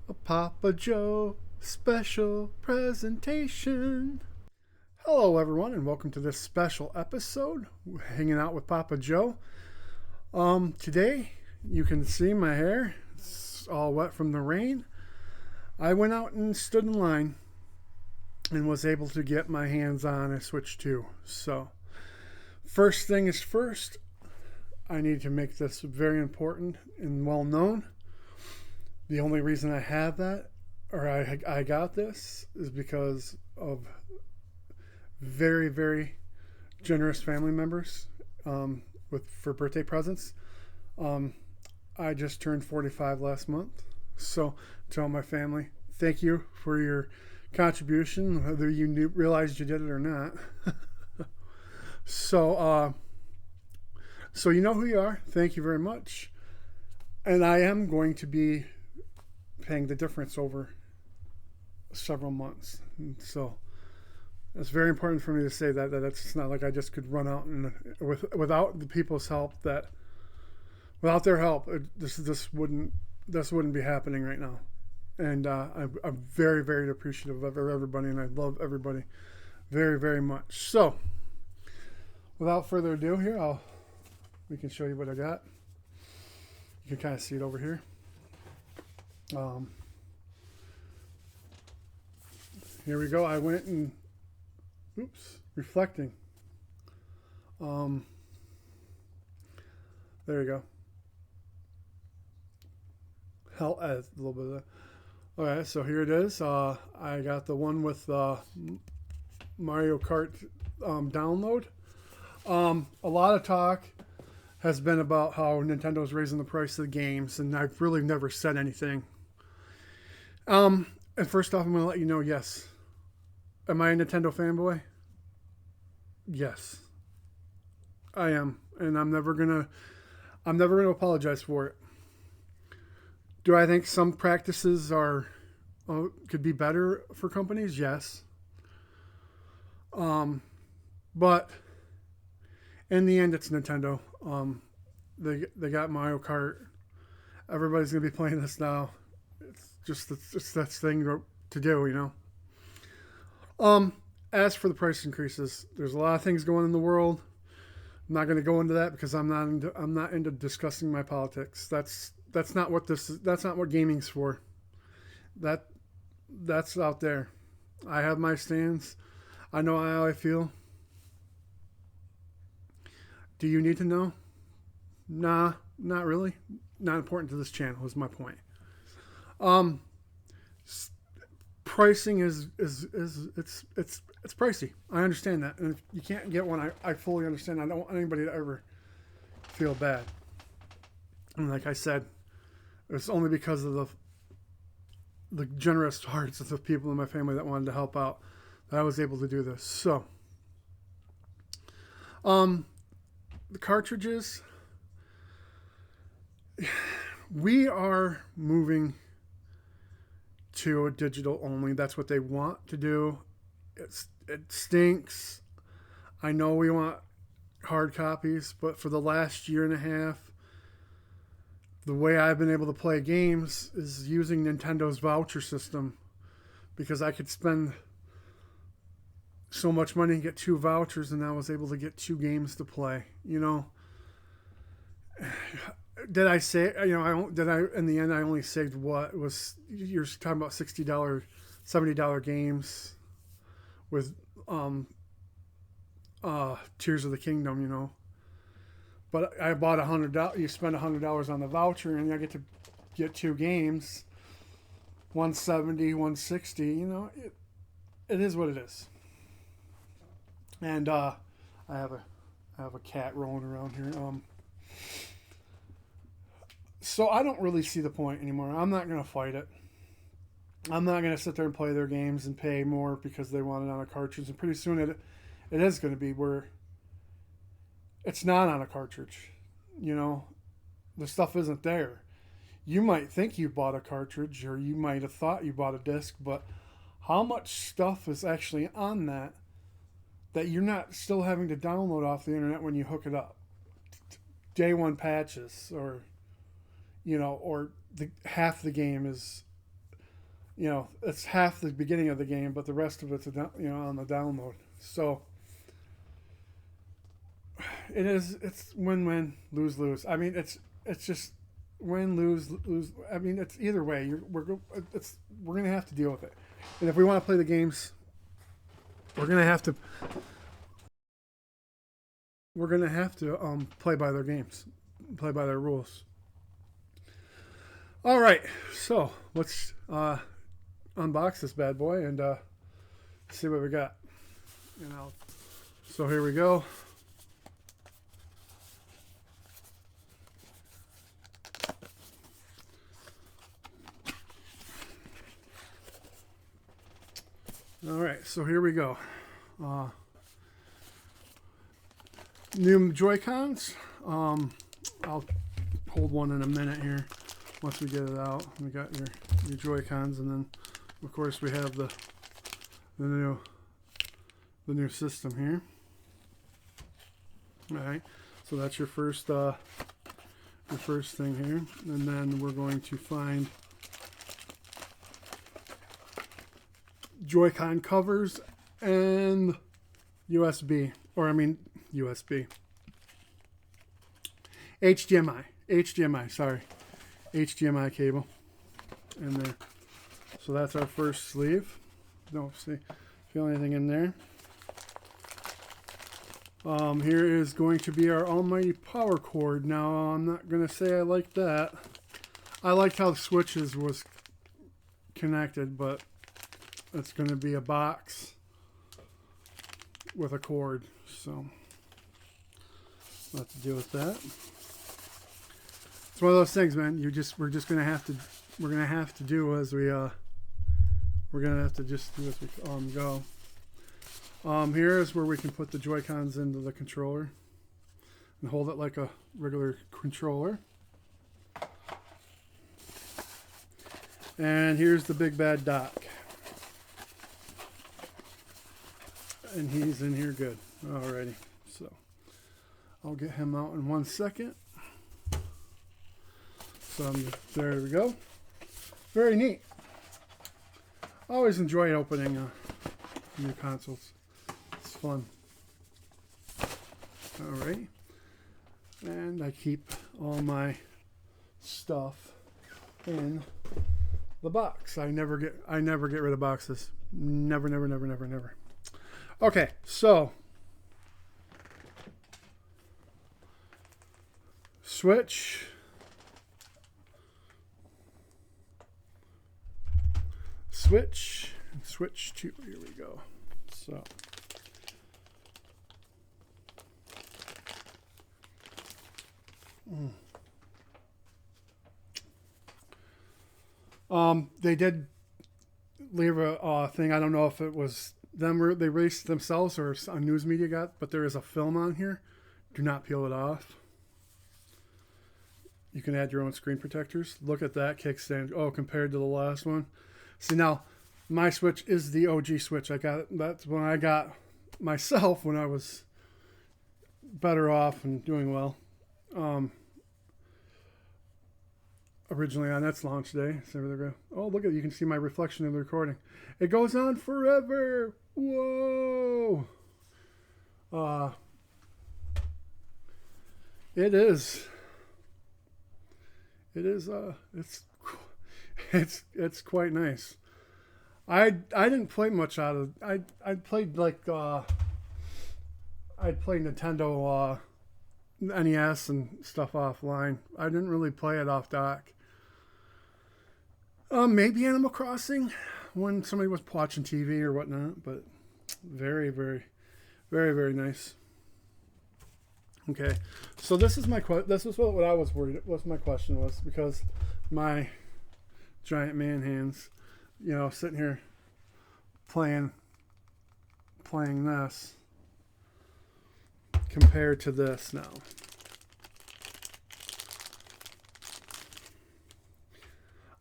A Papa Joe special presentation. Hello, everyone, and welcome to this special episode. We're hanging out with Papa Joe. Today, you can see my hair. It's all wet from the rain. I went out and stood in line and was able to get my hands on a Switch 2. So, first thing is first, I need to make this very important and well known. The only reason I have that, or I got this, is because of very, very generous family members for birthday presents. I just turned 45 last month. So, to all my family, thank you for your contribution, whether you realized you did it or not. So you know who you are. Thank you very much. And I am going to be paying the difference over several months. And so it's very important for me to say that it's not like I just could run out and without the people's help, that without their help, this wouldn't be happening right now. And I'm very, very appreciative of everybody, and I love everybody very, very much. So without further ado, here we can show you what I got. You can kind of see it over here. Here we go. I went and reflecting. There you go. Hell, a little bit of that. Okay, so here it is. I got the one with Mario Kart download. A lot of talk has been about how Nintendo's raising the price of the games, and I've really never said anything. And first off, I'm going to let you know, yes. Am I a Nintendo fanboy? Yes. I am. And I'm never gonna apologize for it. Do I think some practices could be better for companies? Yes. But in the end, it's Nintendo. They got Mario Kart. Everybody's gonna be playing this now. It's that thing to do, you know. As for the price increases, there's a lot of things going in the world. I'm not going to go into that because I'm not into discussing my politics. That's not what that's not what gaming's for. That's out there. I have my stands. I know how I feel. Do you need to know? Nah, not really. Not important to this channel is my point. Pricing is it's pricey. I understand that, and if you can't get one, I fully understand. I don't want anybody to ever feel bad. And like I said, it's only because of the generous hearts of the people in my family that wanted to help out that I was able to do this. So, the cartridges, we are moving to a digital only. That's what they want to do. It stinks. I know we want hard copies, but for the last year and a half, the way I've been able to play games is using Nintendo's voucher system, because I could spend so much money and get 2 vouchers, and I was able to get 2 games to play. You know, did I say, you know, in the end I only saved what was, you're talking about $60, $70 games with Tears of the Kingdom, you know. But I bought $100. You spend $100 on the voucher, and I get to get 2 games, 170, 160. You know, it is what it is. And I have a cat rolling around here. So I don't really see the point anymore. I'm not going to fight it. I'm not going to sit there and play their games and pay more because they want it on a cartridge. And pretty soon it is going to be where it's not on a cartridge. You know, the stuff isn't there. You might think you bought a cartridge, or you might have thought you bought a disc, but how much stuff is actually on that you're not still having to download off the internet when you hook it up? Day one patches, or you know, or half the game is you know, it's half the beginning of the game, but the rest of it's on the download. So it's win-win, lose-lose. I mean, it's just win, lose, lose. I mean, it's either way. We're gonna have to deal with it, and if we want to play the games, we're gonna have to play by their games, play by their rules. All right, so let's unbox this bad boy and see what we got. So here we go. All right, so here we go. New Joy-Cons. I'll hold one in a minute here once we get it out. We got your Joy-Cons, and then of course we have the new system here. All right, so that's your first thing here, and then we're going to find Joy-Con covers and HDMI, HDMI cable in there. So that's our first sleeve. Don't feel anything in there. Here is going to be our almighty power cord. Now, I'm not going to say I like that. I liked how the switches was connected, but it's going to be a box with a cord. So we'll have to deal with that. It's one of those things, man. We're gonna have to do as we go. Here is where we can put the Joy-Cons into the controller and hold it like a regular controller. And here's the big bad Doc. And he's in here good. Alrighty. So I'll get him out in 1 second. So there we go. Very neat. I always enjoy opening new consoles. It's fun. Alright. And I keep all my stuff in the box. I never get rid of boxes. Never. Okay, so switch to, here we go. So they did leave a thing. I don't know if it was them or they released themselves or a news media got, but there is a film on here. Do not peel it off. You can add your own screen protectors. Look at that kickstand. Oh, compared to the last one. See, now my Switch is the OG Switch. That's when I got myself when I was better off and doing well. Originally on its launch day. So there we go. Oh, look at it. You can see my reflection in the recording. It goes on forever. Whoa. It is. It's quite nice. I didn't play much out of. I played like I'd play Nintendo NES and stuff offline. I didn't really play it off dock. Maybe Animal Crossing when somebody was watching TV or whatnot, but very, very, very, very nice. Okay, so this is what I was worried. What my question was, because my giant man hands, sitting here playing this compared to this now.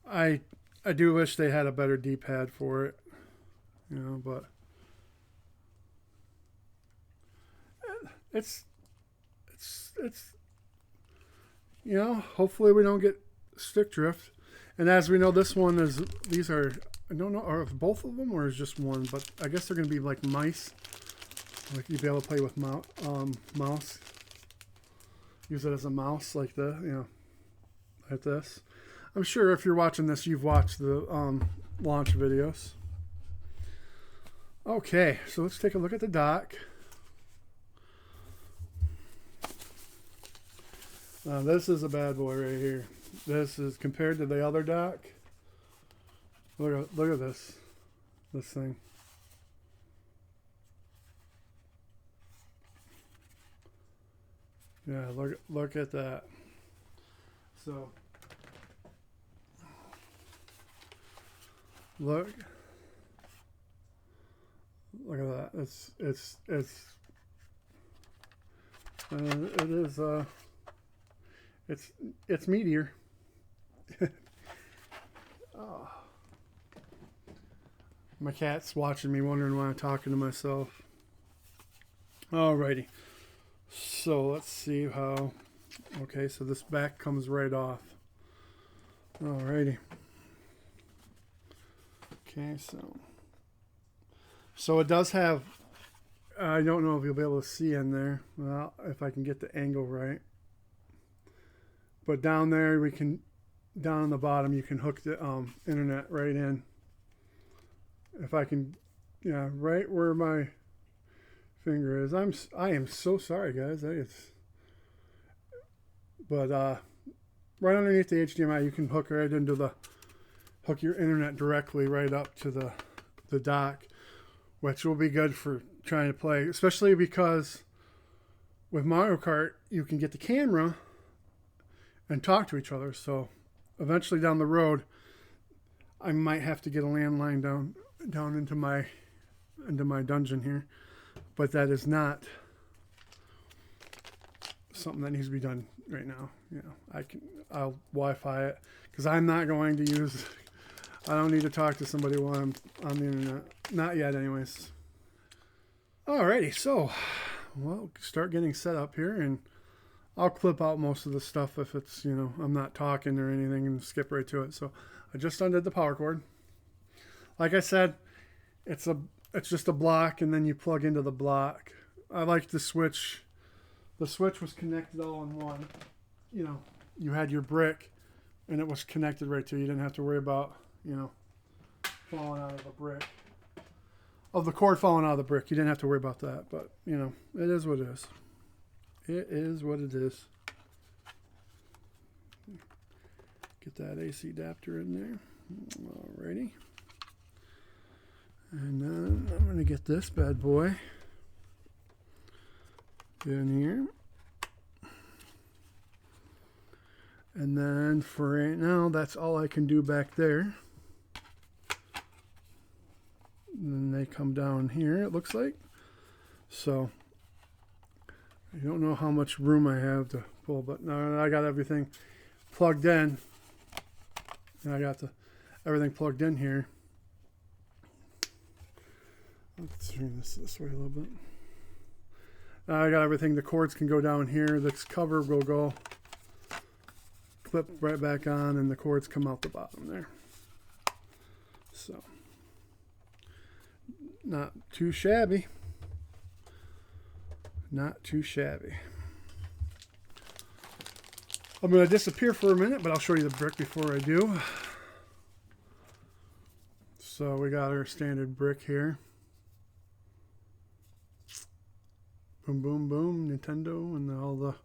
I do wish they had a better D-pad for it, but it's hopefully we don't get stick drift. And as we know, these are I don't know, or if both of them or is just one, but I guess they're going to be like mice. Like you'd be able to play with mouse. Use it as a mouse like the, like this. I'm sure if you're watching this, you've watched the launch videos. Okay, so let's take a look at the dock. This is a bad boy right here. This is compared to the other dock. Look at this thing. Yeah, look at that. So look at that. It's meatier. Oh. My cat's watching me, wondering why I'm talking to myself. Alrighty. So let's see how. Okay, so this back comes right off. Alrighty. Okay, so it does have. I don't know if you'll be able to see in there. Well, if I can get the angle right. But down there, down on the bottom, you can hook the internet right in. If I can, yeah, right where my finger is. I am so sorry, guys. But right underneath the HDMI, you can hook right into hook your internet directly right up to the dock, which will be good for trying to play, especially because with Mario Kart, you can get the camera and talk to each other. So eventually down the road, I might have to get a landline down into my dungeon here, but that is not something that needs to be done right now. I'll Wi-Fi it because I'm not going to use. I don't need to talk to somebody while I'm on the internet. Not yet, anyways. Alrighty, so we'll start getting set up here, and I'll clip out most of the stuff if it's, I'm not talking or anything and skip right to it. So I just undid the power cord. Like I said, it's just a block, and then you plug into the block. I like the switch. The switch was connected all in one. You had your brick, and it was connected right to you. You didn't have to worry about, falling out of the brick. Of the cord falling out of the brick. You didn't have to worry about that. But, it is what it is. It is what it is. Get that AC adapter in there. Alrighty. And then I'm going to get this bad boy in here. And then for right now, that's all I can do back there. And then they come down here, it looks like. So I don't know how much room I have to pull, but now I got everything plugged in. And I got everything plugged in here. Let's turn this way a little bit. I got everything. The cords can go down here. This cover will go clip right back on, and the cords come out the bottom there. So, not too shabby. Not too shabby. I'm going to disappear for a minute, but I'll show you the brick before I do. So we got our standard brick here. Boom, boom, boom, Nintendo, and all the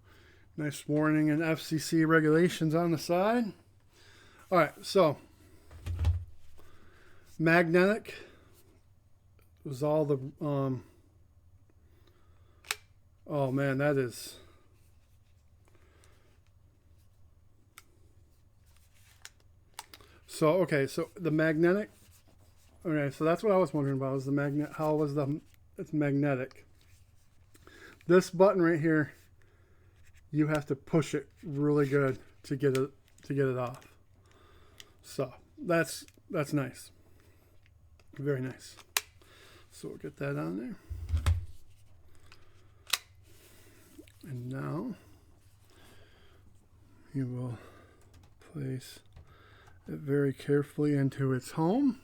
nice warning and FCC regulations on the side. All right, so magnetic was all the, oh man, that is, so, okay, so the magnetic, okay, so that's what I was wondering about, is the magnet, how was it's magnetic. This button right here, you have to push it really good to get it off. So that's nice, very nice. So we'll get that on there, and now you will place it very carefully into its home.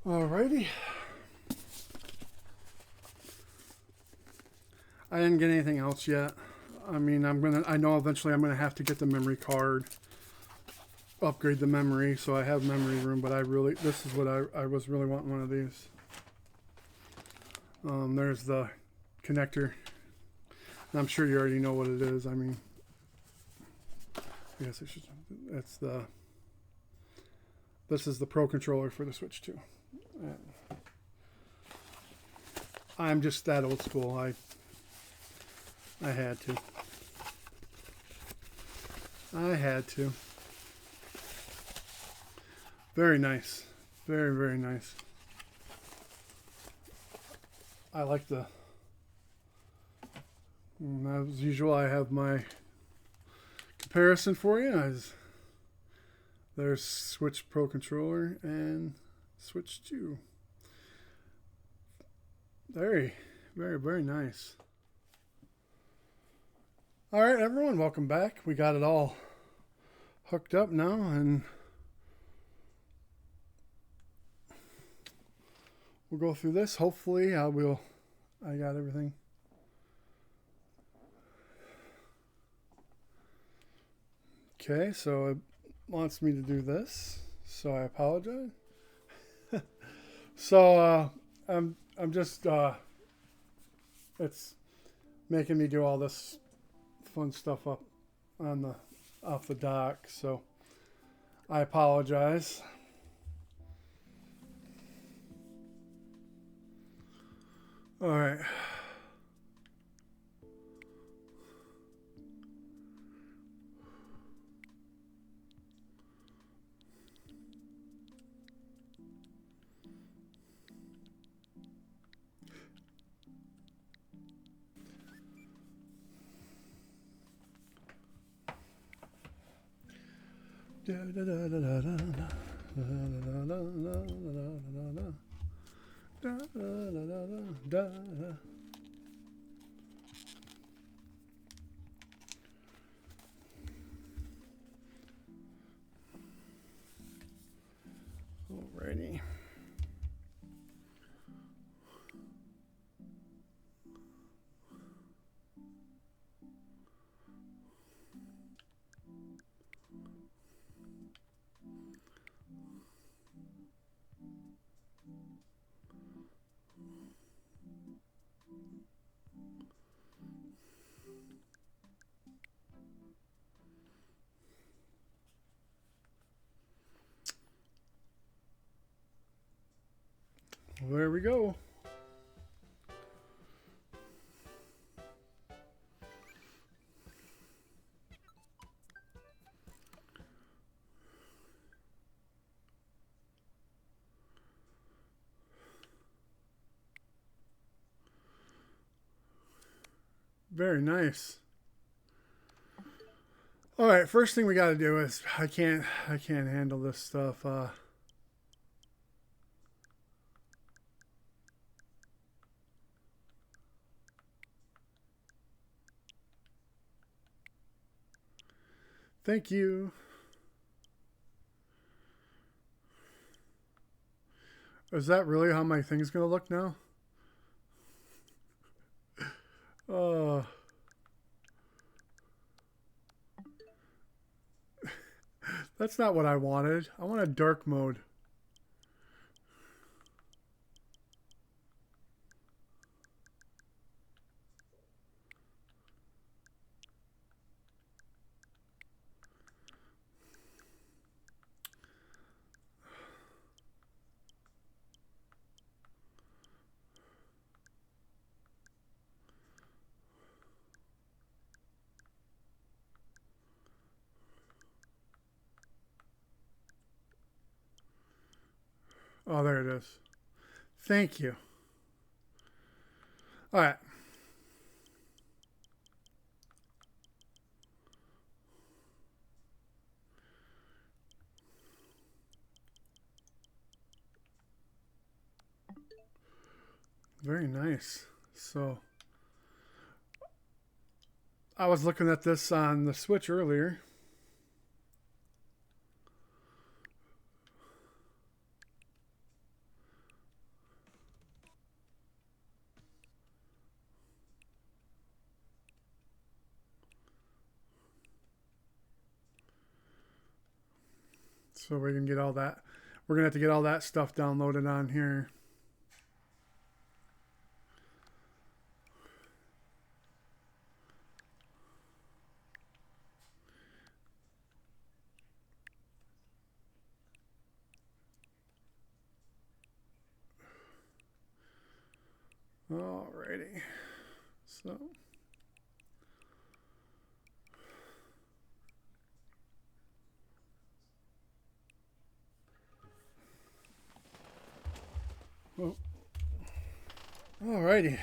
Alrighty. I didn't get anything else yet. I mean, I know eventually I'm gonna have to get the memory card, upgrade the memory, so I have memory room. But this is what I was really wanting, one of these. There's the connector. And I'm sure you already know what it is. I mean, I guess this is the Pro controller for the Switch 2. I'm just that old school. I had to. Very nice. Very, very nice. I like as usual, I have my comparison for you. There's Switch Pro controller and Switch 2. Very, very, very nice. All right, everyone, welcome back. We got it all hooked up now, and we'll go through this. Hopefully, I got everything. Okay, so it wants me to do this, so I apologize. So I'm just it's making me do all this fun stuff up on off the dock, so I apologize. All right. Alrighty. Well, there we go. Very nice. All right, first thing we got to do is I can't handle this stuff. Thank you. Is that really how my thing's gonna look now? That's not what I wanted. I want a dark mode. Oh, there it is. Thank you. All right. Very nice. So I was looking at this on the Switch earlier. So we can get all that. We're going to have to get all that stuff downloaded on here. Alrighty. So. Well, alrighty.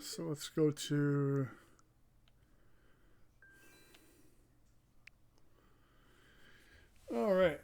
So let's go to all right.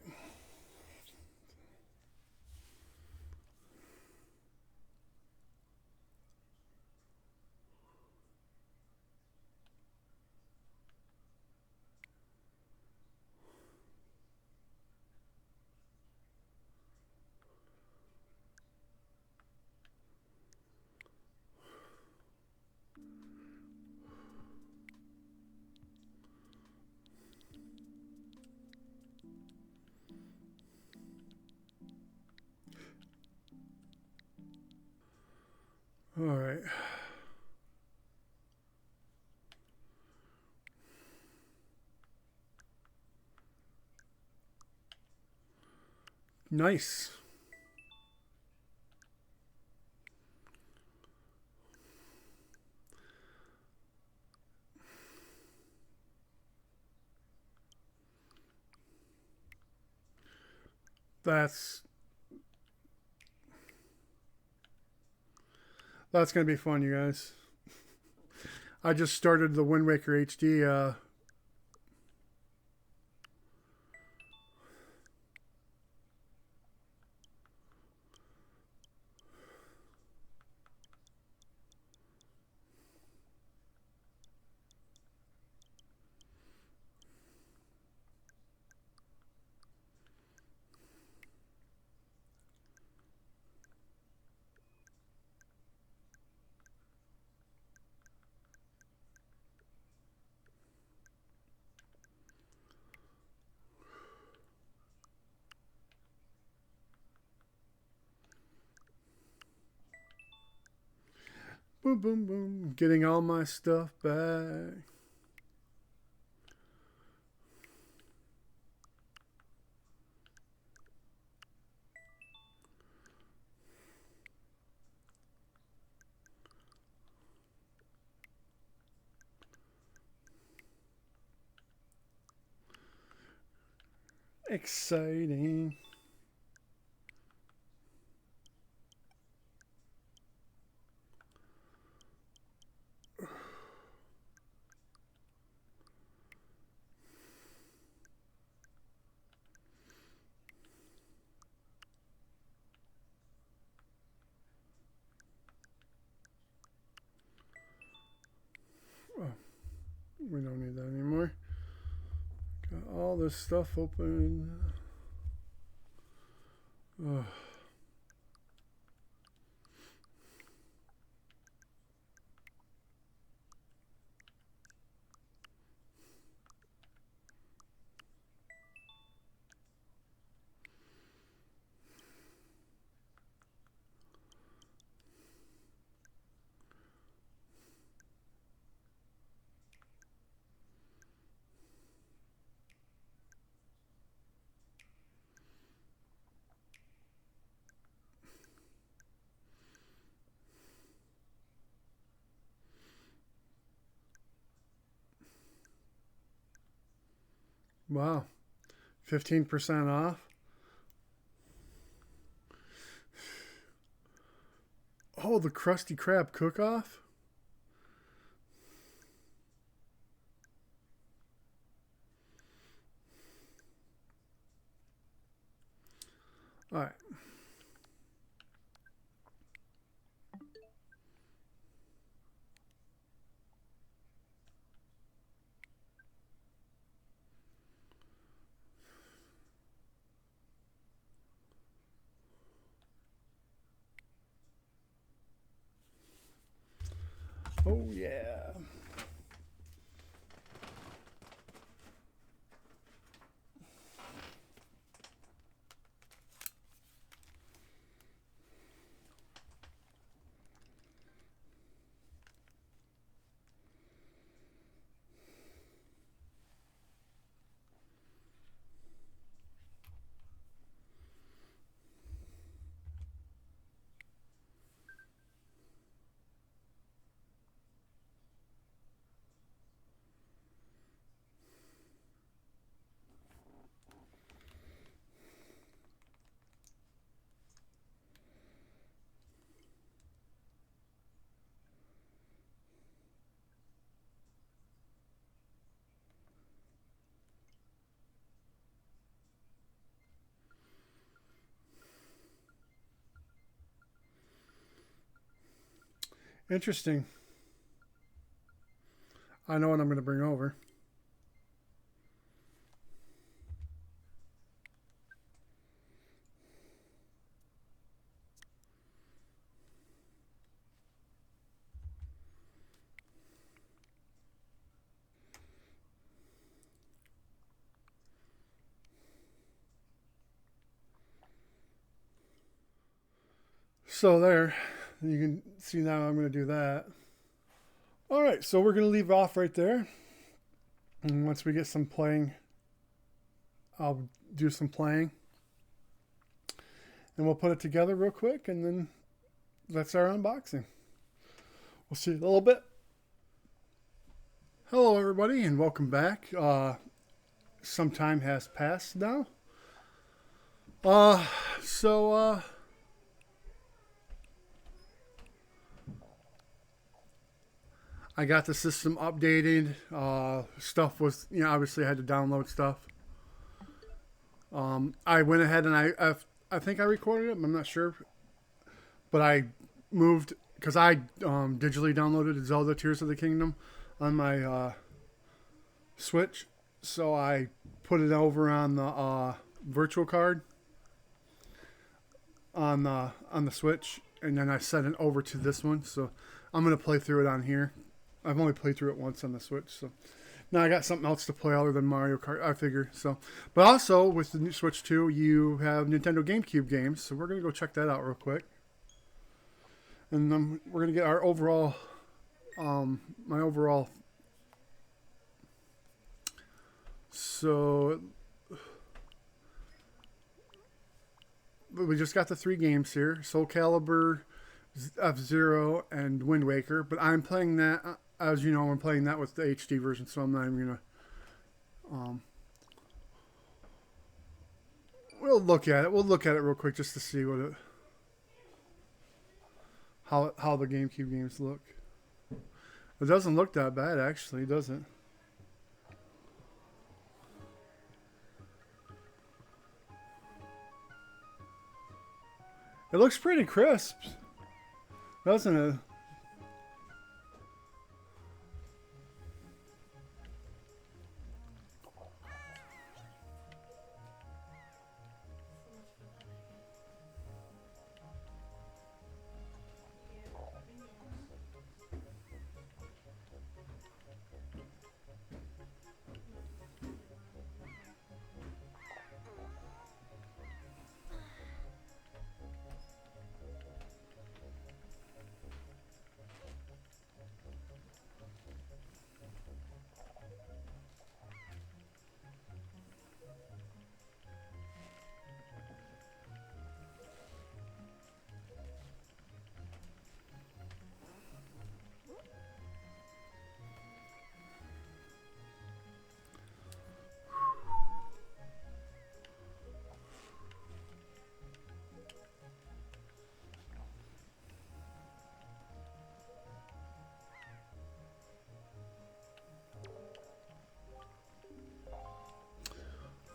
All right. Nice. That's going to be fun, you guys. I just started the Wind Waker HD boom, boom, boom. Getting all my stuff back. Exciting. Oh, we don't need that anymore. Got all this stuff open. Oh. Wow. 15% off. Oh, the Krusty Krab cook-off? All right. Oh yeah. Interesting. I know what I'm going to bring over. So there, you can see now I'm going to do that. All right, so we're going to leave off right there. And once we get some playing, I'll do some playing. And we'll put it together real quick, and then that's our unboxing. We'll see you in a little bit. Hello, everybody, and welcome back. Some time has passed now. I got the system updated. Stuff was, obviously I had to download stuff. I went ahead and I think I recorded it, but I'm not sure. But I moved, because I digitally downloaded Zelda Tears of the Kingdom on my Switch. So I put it over on the virtual card on the Switch, and then I sent it over to this one. So I'm going to play through it on here. I've only played through it once on the Switch, so now I got something else to play other than Mario Kart, I figure. So, but also with the new Switch 2, you have Nintendo GameCube games, so we're gonna go check that out real quick, and then we're gonna get our overall, my overall. So we just got the 3 games here: Soul Calibur, F-Zero, and Wind Waker. But I'm playing that. As you know, I'm playing that with the HD version, so I'm not even gonna. We'll look at it. We'll look at it real quick just to see what how the GameCube games look. It doesn't look that bad, actually, does it? It looks pretty crisp, doesn't it?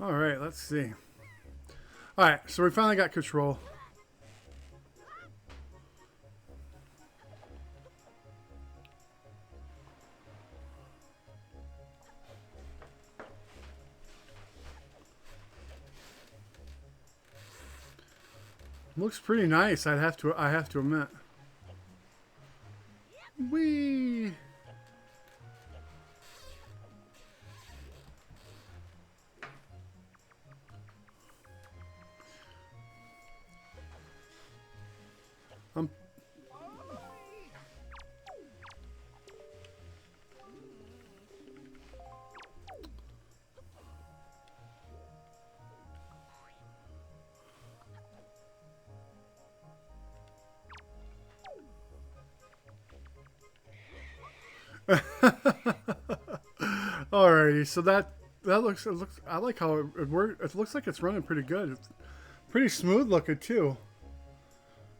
All right, let's see. All right, so we finally got control. Looks pretty nice. I have to admit. Whee! Alrighty, so that looks, it looks, I like how it works. It looks like it's running pretty good. It's pretty smooth looking too.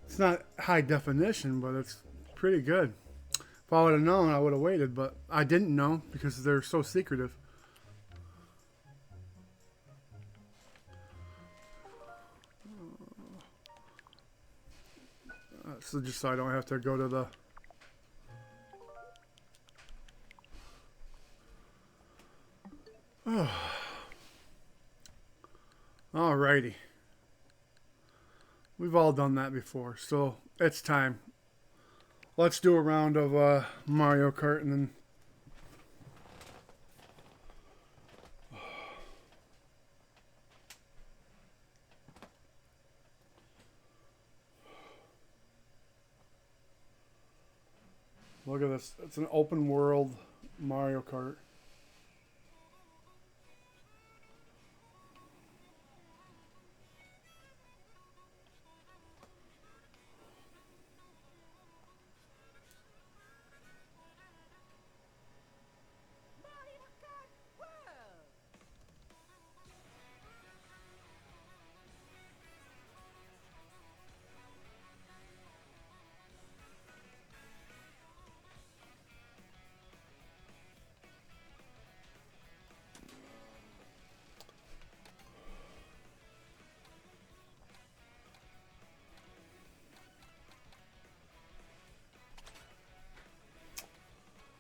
It's not high definition, but it's pretty good. If I would have known, I would have waited, but I didn't know because they're so secretive. So just so I don't have to go to the... Alrighty. We've all done that before, so it's time. Let's do a round of Mario Kart and then... Look at this. It's an open world Mario Kart.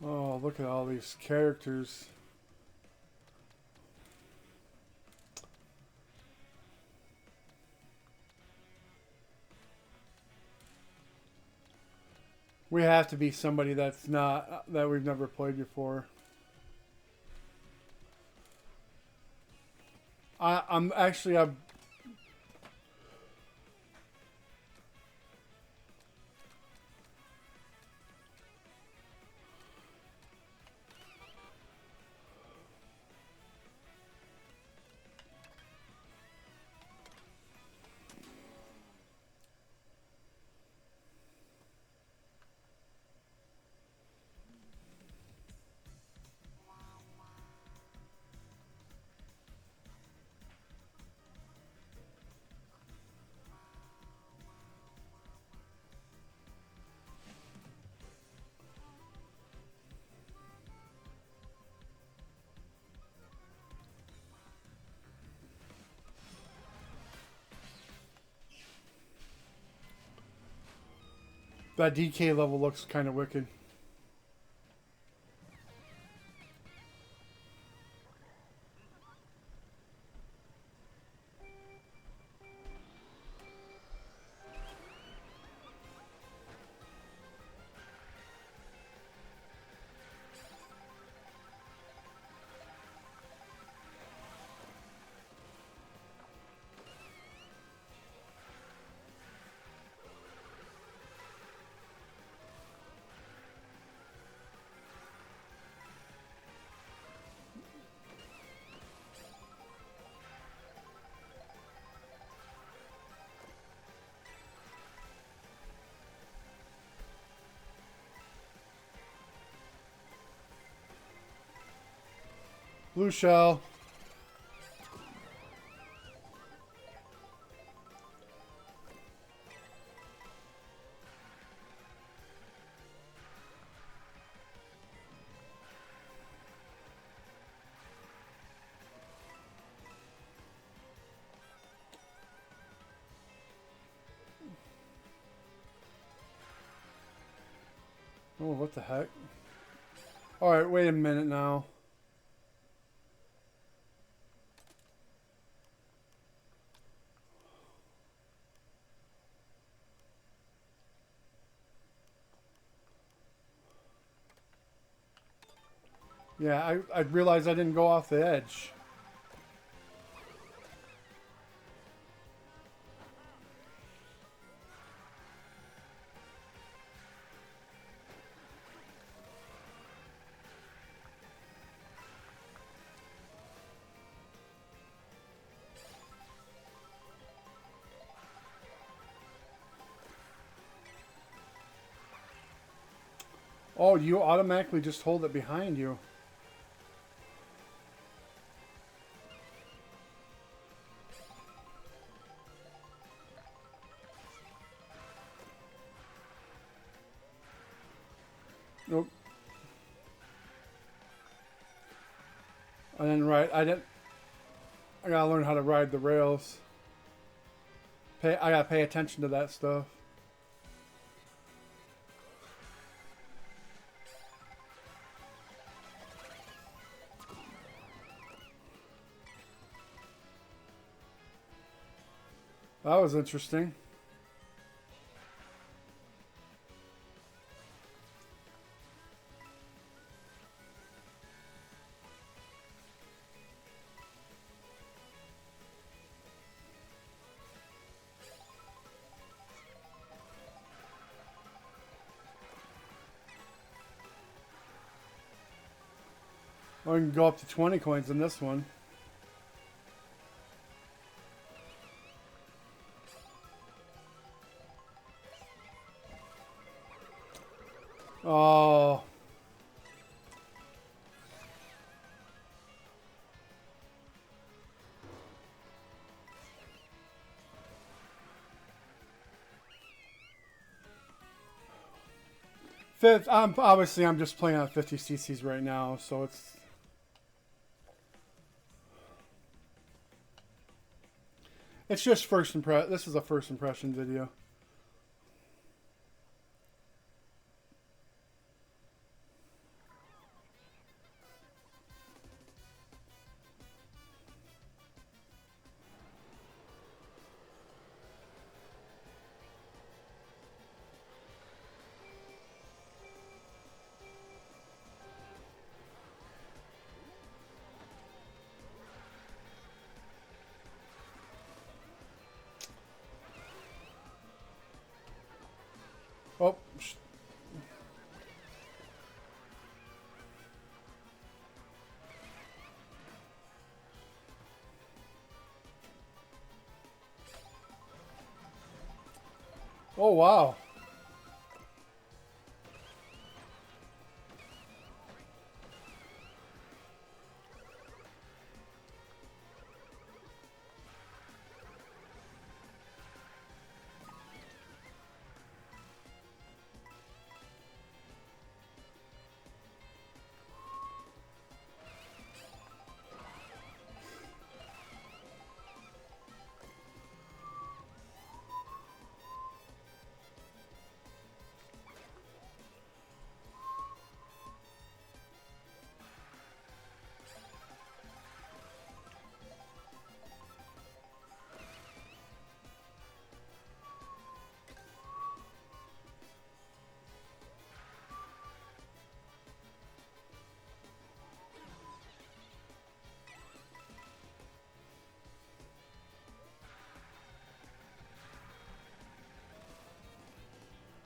Oh, look at all these characters. We have to be somebody that's not, that we've never played before. I'm actually, that DK level looks kind of wicked. Blue shell. Oh, what the heck? Alright, wait a minute now. Yeah, I realized I didn't go off the edge. Oh, you automatically just hold it behind you. Nope. I didn't ride. I didn't. I gotta learn how to ride the rails. I gotta pay attention to that stuff. That was interesting. I can go up to 20 coins in this one. Oh. Fifth, obviously I'm just playing on 50 cc's right now, so it's just first impression. This is a first impression video. Oh. Oh, wow.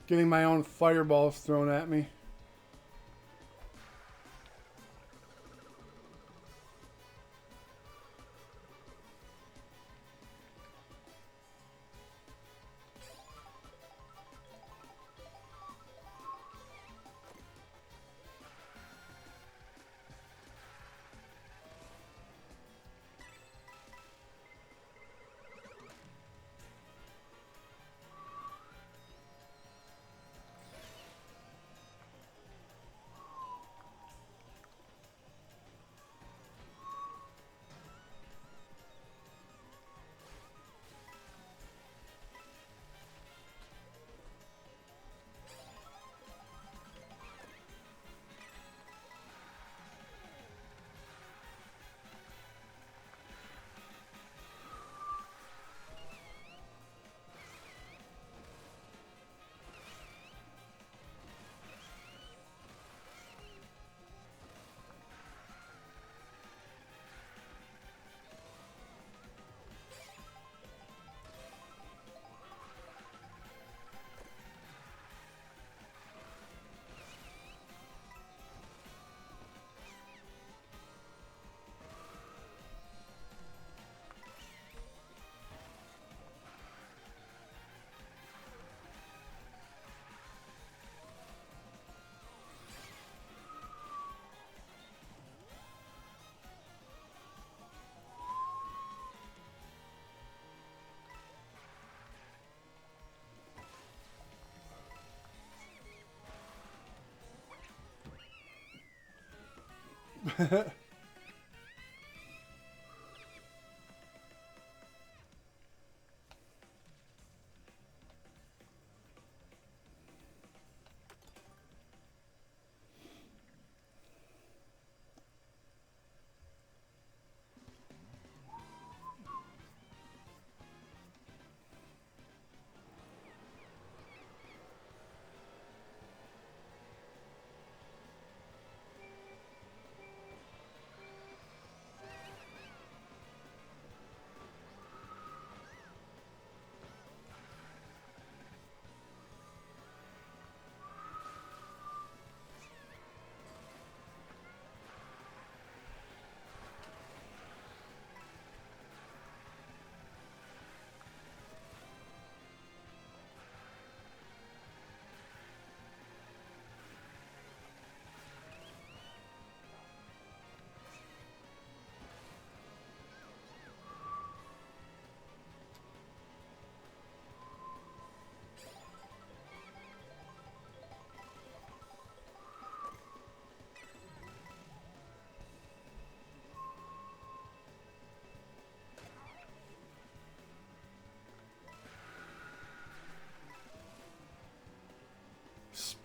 Getting my own fireballs thrown at me.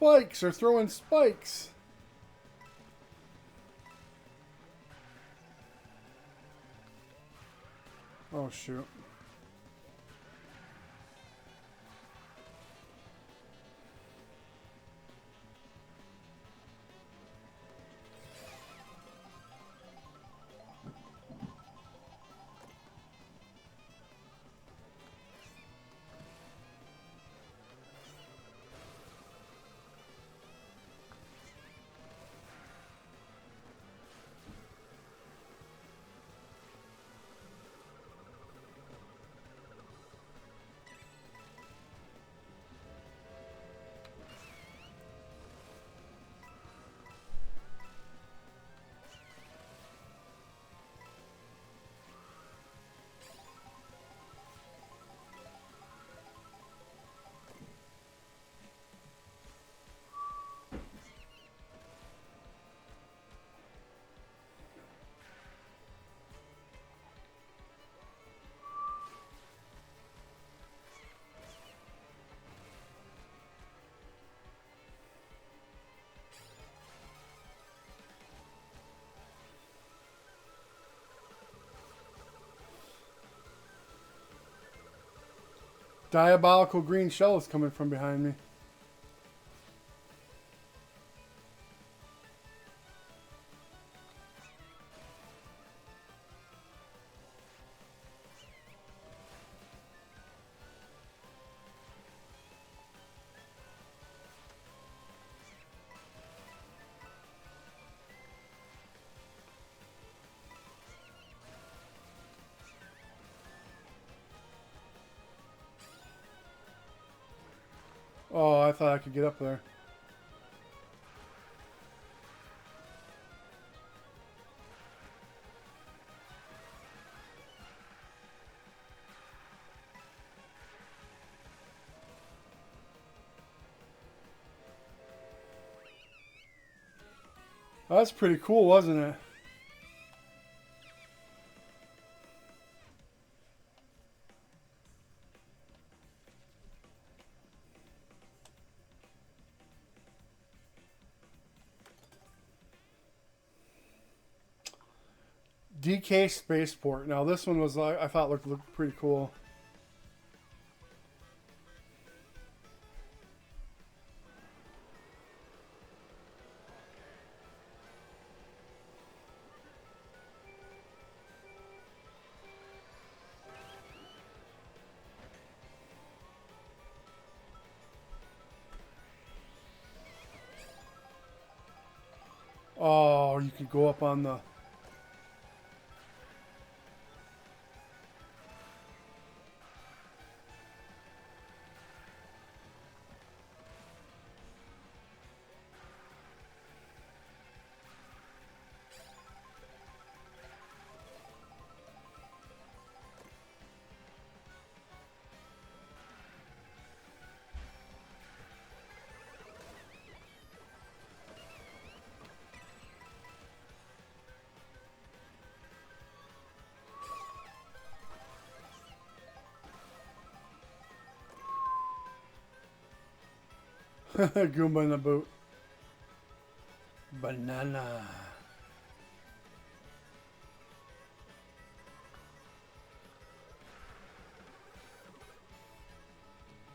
Spikes are throwing spikes. Oh, shoot. Diabolical green shell is coming from behind me. Oh, I thought I could get up there. That's pretty cool, wasn't it? DK Spaceport. Now this one was I thought looked pretty cool. Oh, you could go up on the... Goomba in the boot. Banana.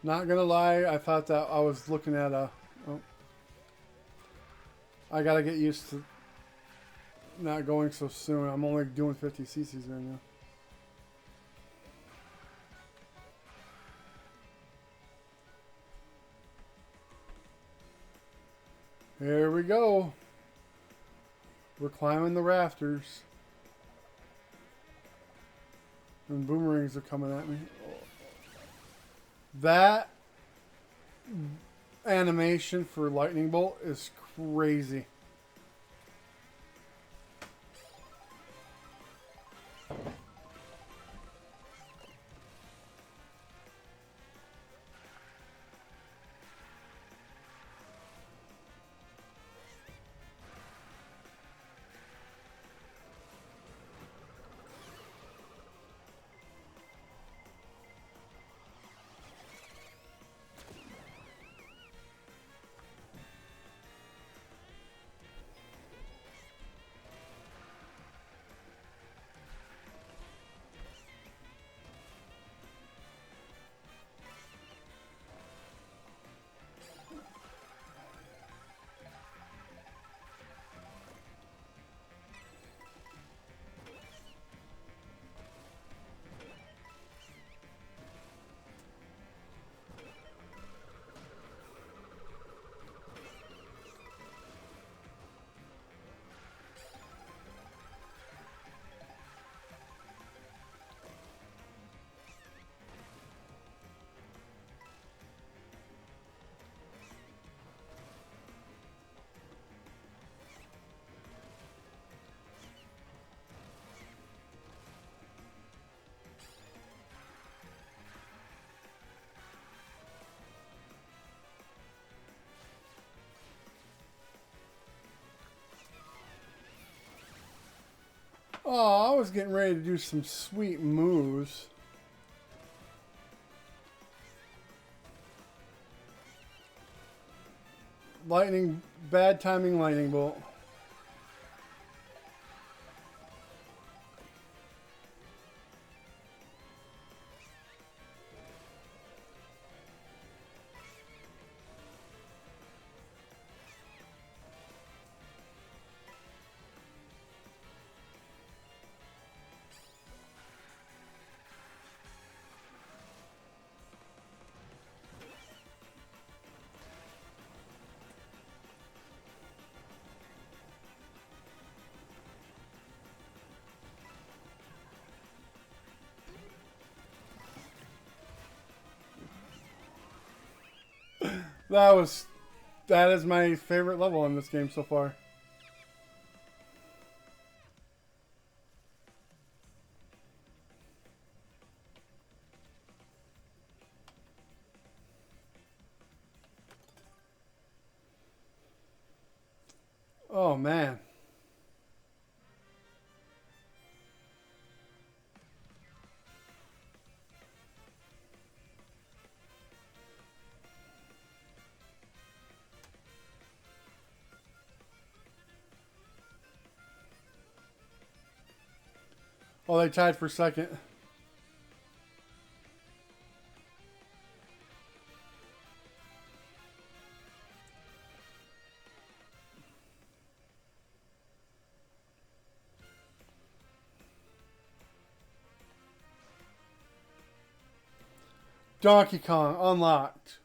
Not gonna lie, I thought that I was looking at a... Oh. I gotta get used to not going so soon. I'm only doing 50 cc's right now. Here we go. We're climbing the rafters. And boomerangs are coming at me. That animation for Lightning Bolt is crazy. Oh, I was getting ready to do some sweet moves. Lightning, bad timing lightning bolt. That is my favorite level in this game so far. Oh man. Oh, they tied for second. Donkey Kong unlocked.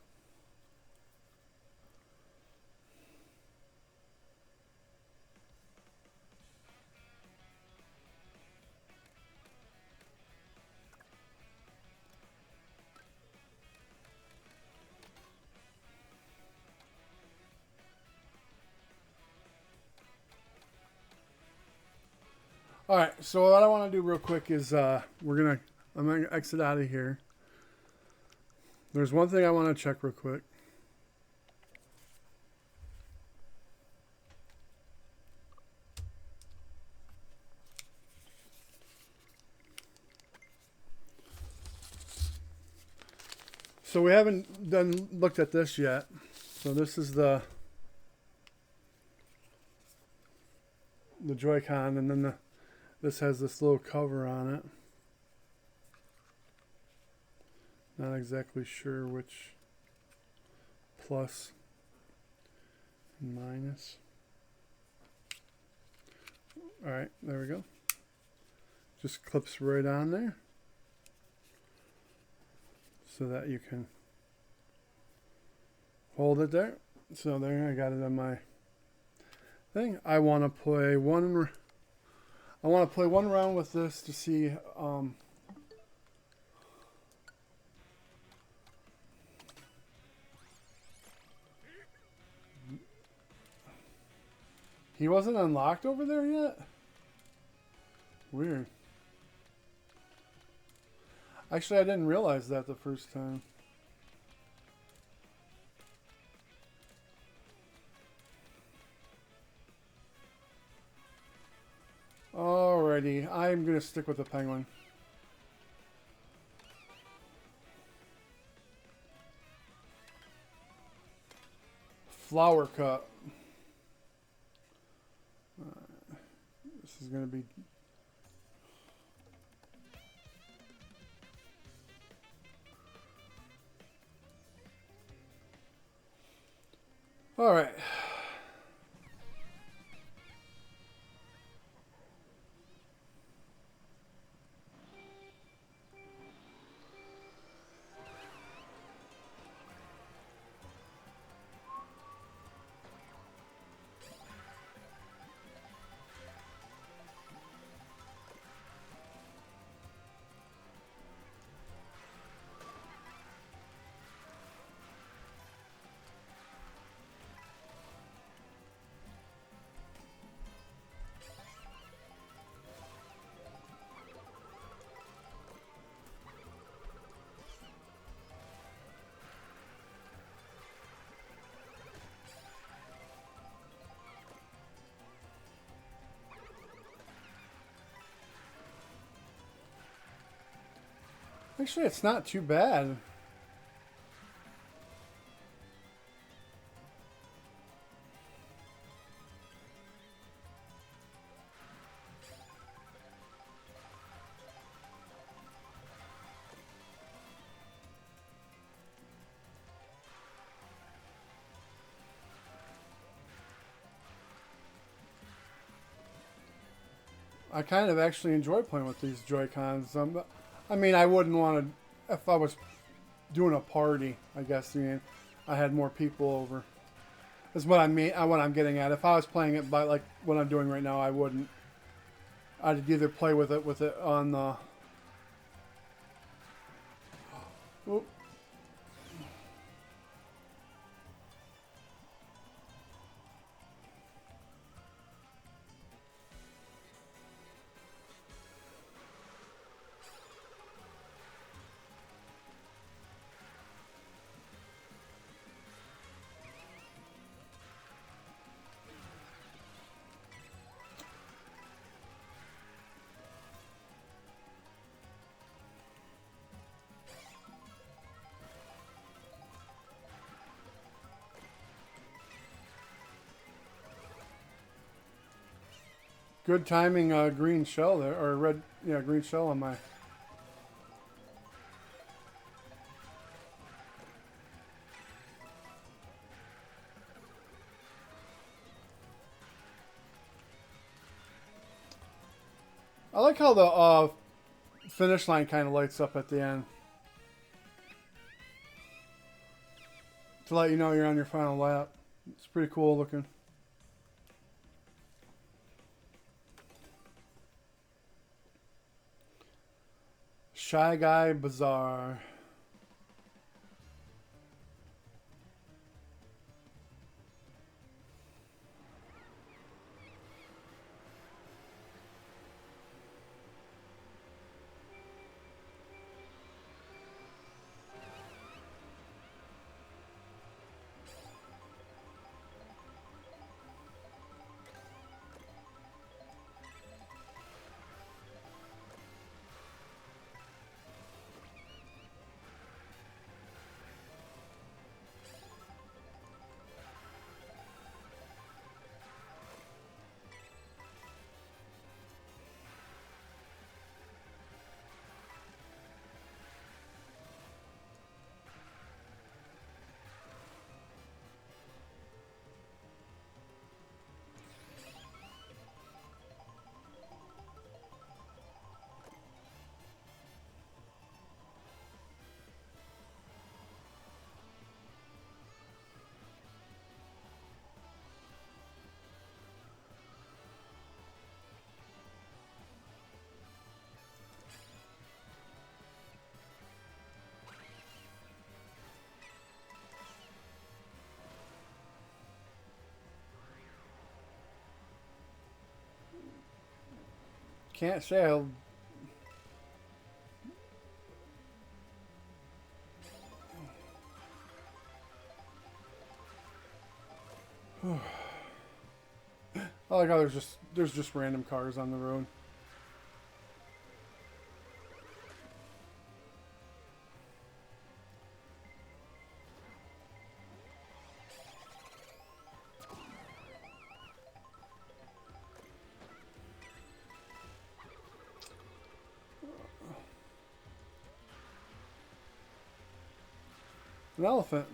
All right, so what I want to do real quick is I'm gonna exit out of here. There's one thing I want to check real quick. So we haven't looked at this yet. So this is the Joy-Con, and then this has this little cover on it. Not exactly sure which plus and minus. Alright, there we go. Just clips right on there so that you can hold it there. So there, I got it on my thing. I want to play one round with this to see he wasn't unlocked over there yet? Weird. Actually, I didn't realize that the first time. Alrighty, I'm gonna stick with the penguin. Flower cut. This is gonna be... Alright. Actually, it's not too bad. I kind of actually enjoy playing with these Joy-Cons. I mean, I wouldn't want to, if I was doing a party, I guess, I had more people over. That's what I mean, what I'm getting at. If I was playing it by like what I'm doing right now, I wouldn't. I'd either play with it on the... Oop. Good timing, green shell there, or red, yeah, green shell on my... I like how the finish line kind of lights up at the end. To let you know you're on your final lap. It's pretty cool looking. Shy Guy Bazaar. can't say I'll... I like how there's just random cars on the road. An elephant.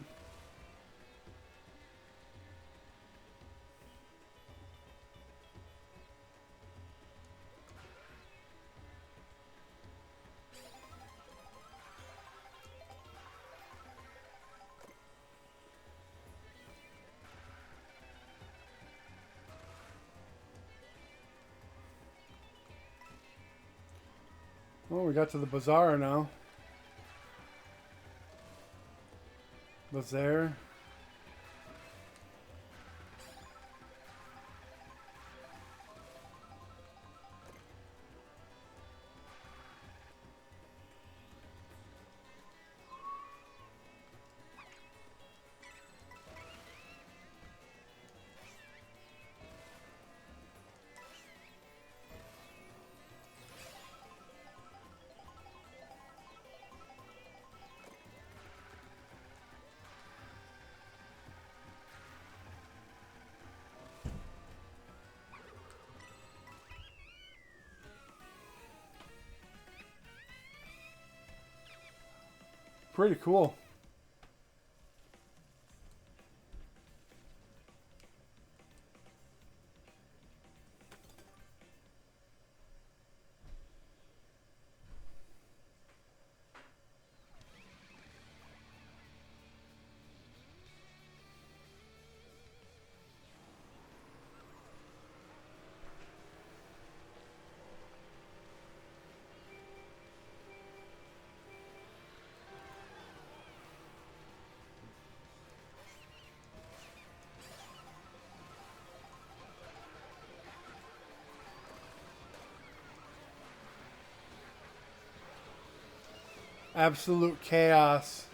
Well, we got to the bazaar now. Bazaar. Pretty cool. Absolute chaos.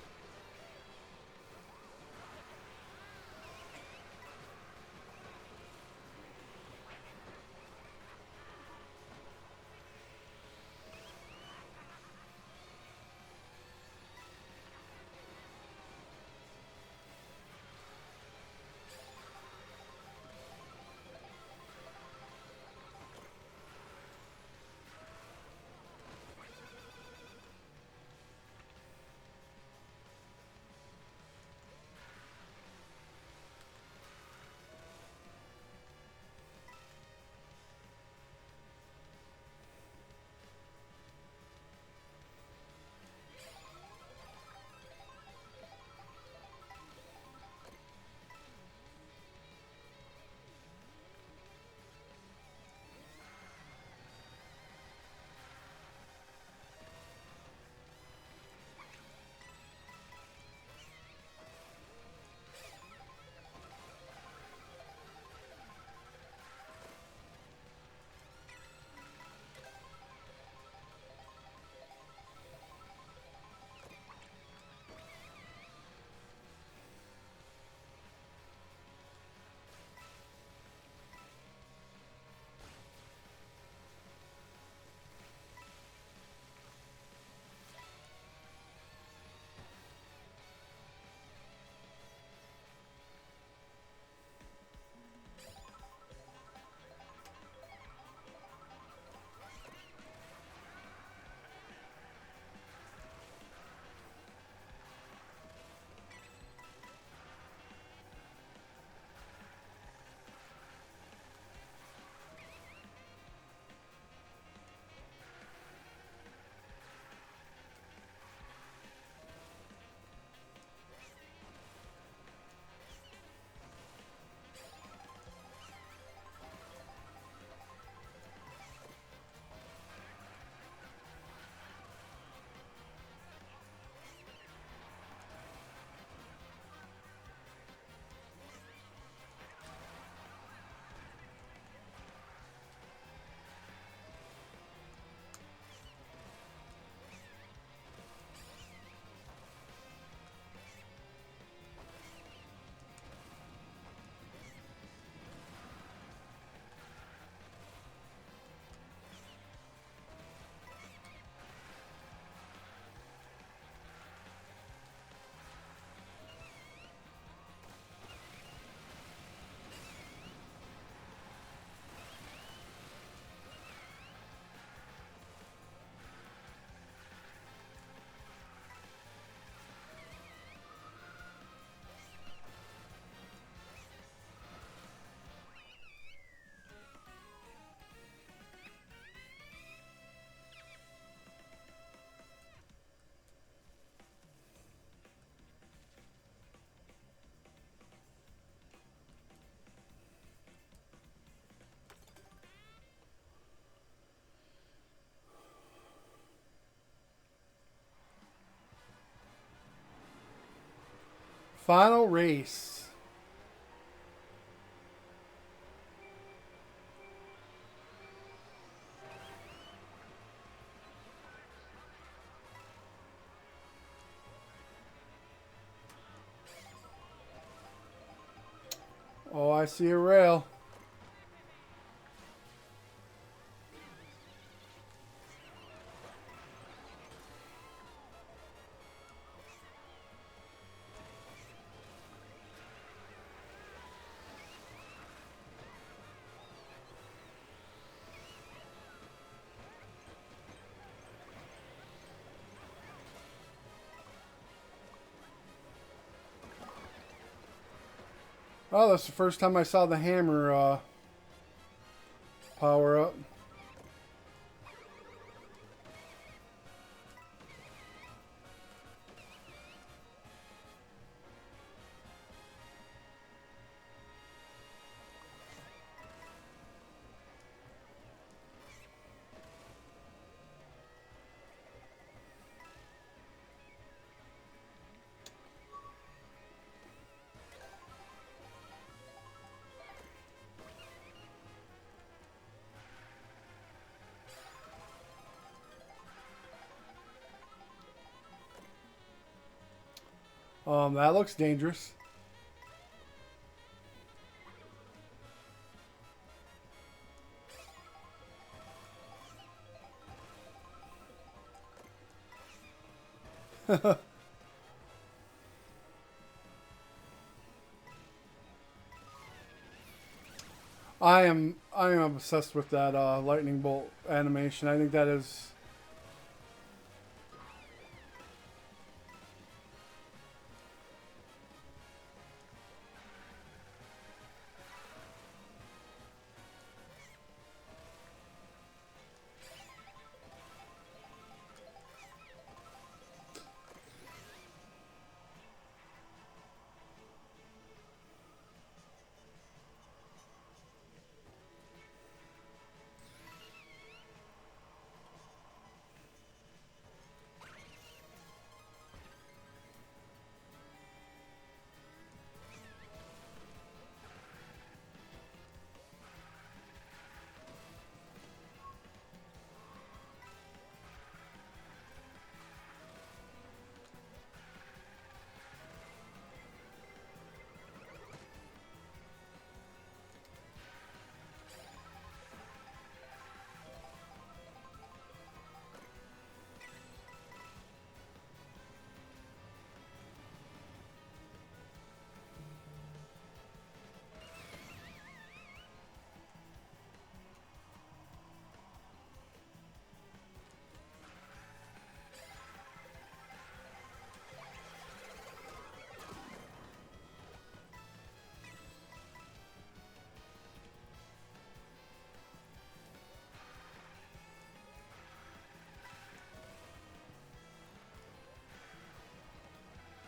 Final race. Oh, I see a rail. Oh, that's the first time I saw the hammer power up. That looks dangerous. I am obsessed with that lightning bolt animation. I think that is.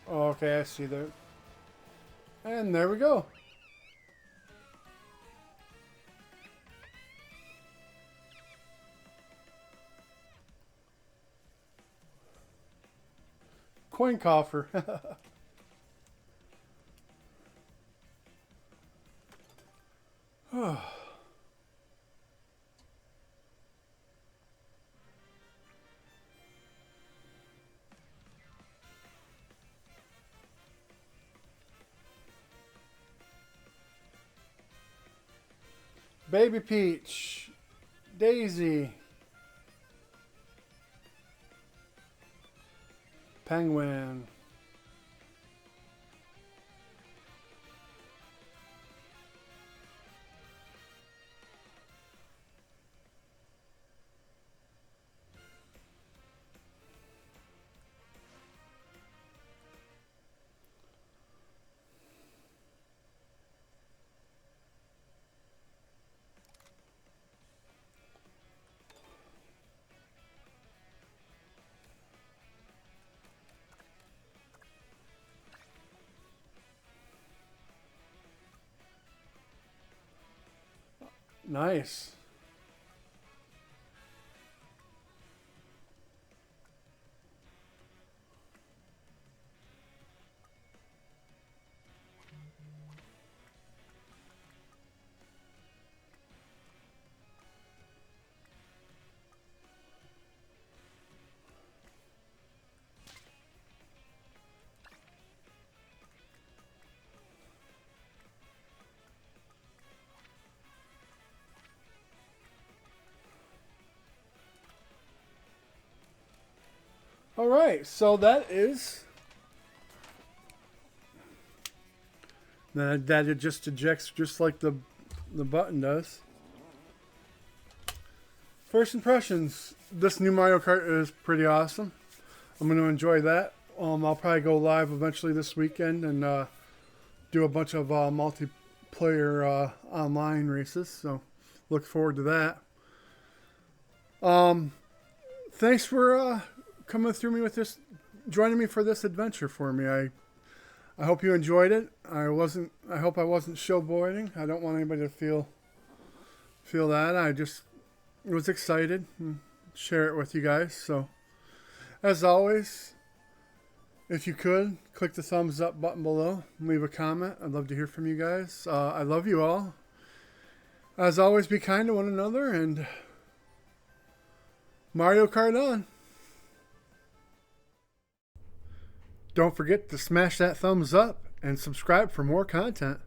Oh, okay, I see that. And there we go. Coin coffer. Baby Peach. Daisy. Penguin. Nice. Alright, so that it just ejects just like the button does. First impressions, this new Mario Kart is pretty awesome. I'm going to enjoy that. I'll probably go live eventually this weekend and do a bunch of multiplayer online races. So look forward to that. Thanks for coming through me with this, joining me for this adventure for me. I hope you enjoyed it. I hope I wasn't showboating. I don't want anybody to feel that. I just was excited and share it with you guys. So as always, if you could click the thumbs up button below, leave a comment. I'd love to hear from you guys. I love you all. As always, be kind to one another, and Mario Kart on. Don't forget to smash that thumbs up and subscribe for more content.